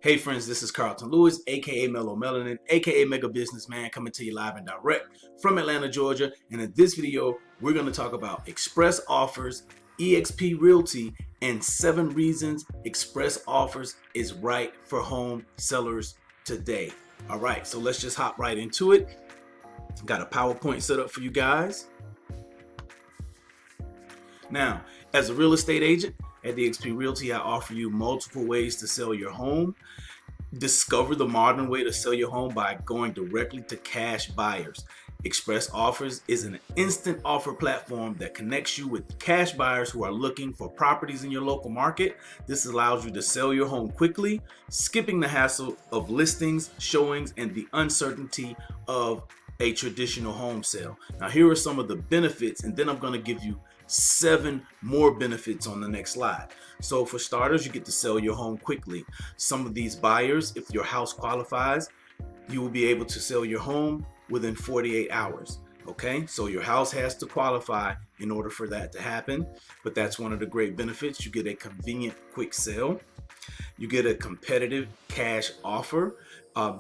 Hey friends, this is Carlton Lewis, aka Mellow Melanin, aka Mega Businessman, coming to you live and direct from Atlanta, Georgia. And in this video, we're going to talk about Express Offers, eXp Realty, and 7 reasons Express Offers is right for home sellers today. All right, so let's just hop right into it. Got a PowerPoint set up for you guys. Now, as a real estate agent at the eXp Realty, I offer you multiple ways to sell your home. Discover the modern way to sell your home by going directly to cash buyers. Express Offers is an instant offer platform that connects you with cash buyers who are looking for properties in your local market. This allows you to sell your home quickly, skipping the hassle of listings, showings, and the uncertainty of a traditional home sale. Now, here are some of the benefits, and then I'm going to give you 7 more benefits on the next slide. So for starters, you get to sell your home quickly. Some of these buyers, if your house qualifies, you will be able to sell your home within 48 hours. Okay, so your house has to qualify in order for that to happen, but that's one of the great benefits. You get a convenient, quick sale. You get a competitive cash offer.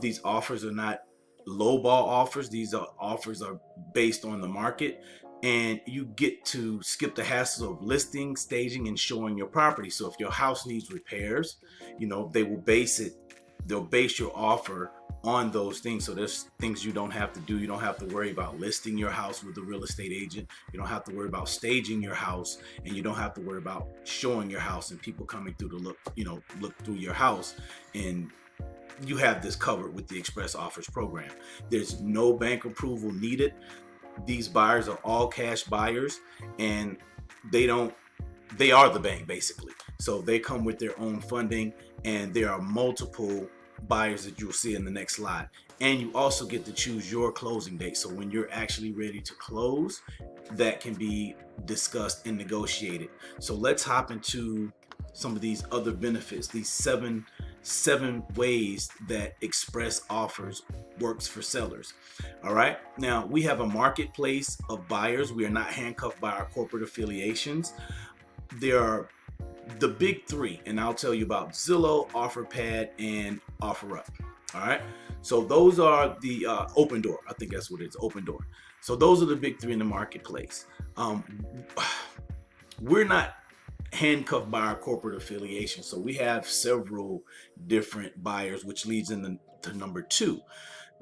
These offers are not lowball offers. These offers are based on the market, and you get to skip the hassle of listing, staging, and showing your property. So if your house needs repairs, they'll base your offer on those things. So there's things you don't have to do. You don't have to worry about listing your house with a real estate agent. You don't have to worry about staging your house, and you don't have to worry about showing your house and people coming through to look through your house. And you have this covered with the Express Offers program. There's no bank approval needed. These buyers are all cash buyers, and they are the bank basically. So they come with their own funding, and there are multiple buyers that you'll see in the next slide. And you also get to choose your closing date. So when you're actually ready to close, that can be discussed and negotiated. So let's hop into some of these other benefits, these seven ways that Express Offers works for sellers. All right, now we have a marketplace of buyers. We are not handcuffed by our corporate affiliations. There are the big 3, and I'll tell you about Zillow, OfferPad, and OfferUp. All right, so those are the Open Door. I think that's what it is, Open Door. So those are the big 3 in the marketplace. We're not handcuffed by our corporate affiliation, so we have several different buyers, which leads into number 2.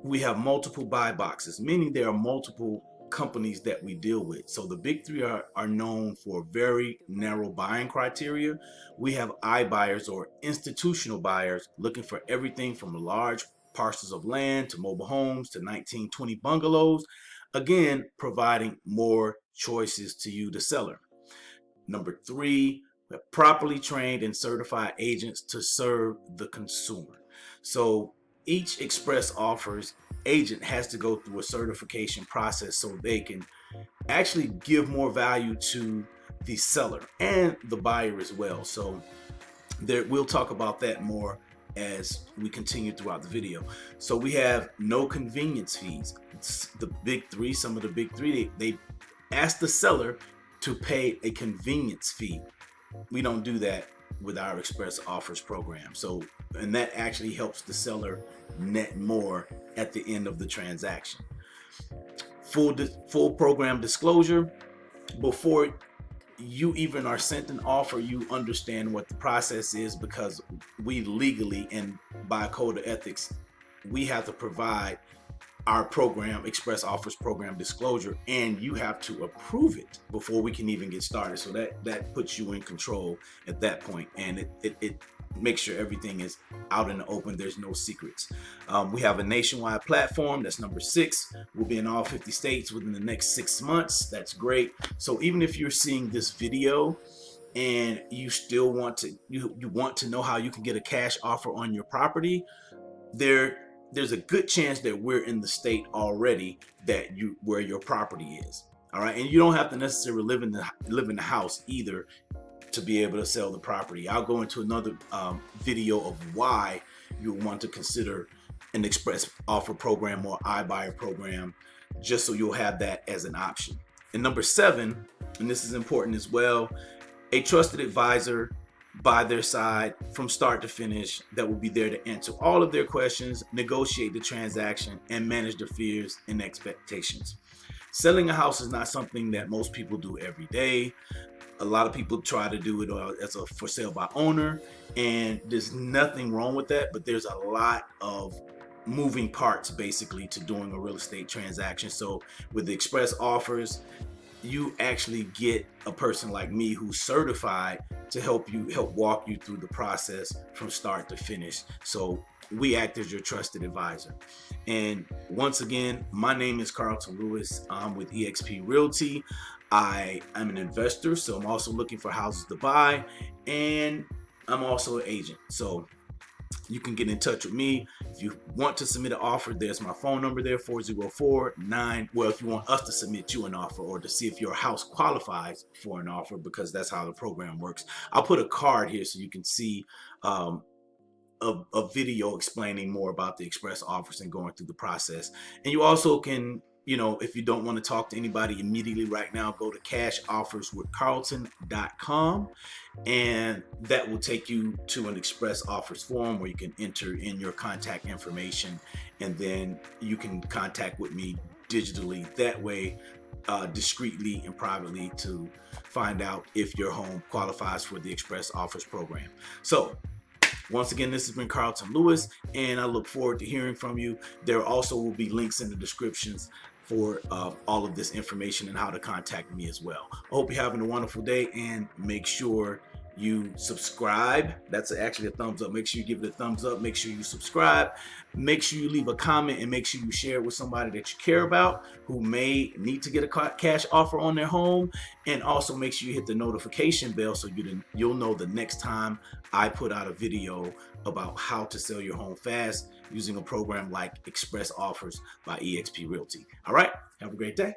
We have multiple buy boxes, meaning there are multiple companies that we deal with. So the big 3 are known for very narrow buying criteria. We have iBuyers, or institutional buyers, looking for everything from large parcels of land to mobile homes to 1920 bungalows, again providing more choices to you, the seller. Number 3, we have properly trained and certified agents to serve the consumer. So each Express Offers agent has to go through a certification process so they can actually give more value to the seller and the buyer as well. So we'll talk about that more as we continue throughout the video. So we have no convenience fees. The big 3, some of the big 3, they ask the seller to pay a convenience fee. We don't do that with our Express Offers program. So, and that actually helps the seller net more at the end of the transaction. Full program disclosure. Before you even are sent an offer, you understand what the process is, because we legally and by code of ethics, we have to provide our program, Express Offers program disclosure, and you have to approve it before we can even get started. So that puts you in control at that point, and it makes sure everything is out in the open. There's no secrets. We have a nationwide platform. That's number 6. We'll be in all 50 states within the next 6 months. That's great. So even if you're seeing this video and you still want to you want to know how you can get a cash offer on your property, there's a good chance that we're in the state already where your property is. All right, and you don't have to necessarily live in the house either to be able to sell the property. I'll go into another video of why you want to consider an Express Offer program or iBuyer program, just so you'll have that as an option. And number 7, and this is important as well, a trusted advisor by their side from start to finish that will be there to answer all of their questions, negotiate the transaction, and manage their fears and expectations. Selling a house is not something that most people do every day. A lot of people try to do it as a for sale by owner, and there's nothing wrong with that, but there's a lot of moving parts basically to doing a real estate transaction. So with the express offers, you actually get a person like me who's certified to help walk you through the process from start to finish. So we act as your trusted advisor. And once again, my name is Carlton Lewis. I'm with eXp Realty. I am an investor, so I'm also looking for houses to buy, and I'm also an agent. So you can get in touch with me if you want to submit an offer. There's my phone number there, 404-9. Well, if you want us to submit you an offer or to see if your house qualifies for an offer, because that's how the program works, I'll put a card here so you can see a video explaining more about the express offers and going through the process. And you also can, if you don't want to talk to anybody immediately right now, go to cashofferswithcarlton.com, and that will take you to an express offers form where you can enter in your contact information, and then you can contact with me digitally that way, discreetly and privately, to find out if your home qualifies for the express offers program. So once again, this has been Carlton Lewis, and I look forward to hearing from you. There also will be links in the descriptions for all of this information and how to contact me as well. I hope you're having a wonderful day, and make sure you subscribe. That's actually a thumbs up. Make sure you give it a thumbs up. Make sure you subscribe. Make sure you leave a comment, and make sure you share it with somebody that you care about who may need to get a cash offer on their home. And also make sure you hit the notification bell so you'll know the next time I put out a video about how to sell your home fast using a program like Express Offers by eXp Realty. All right, have a great day.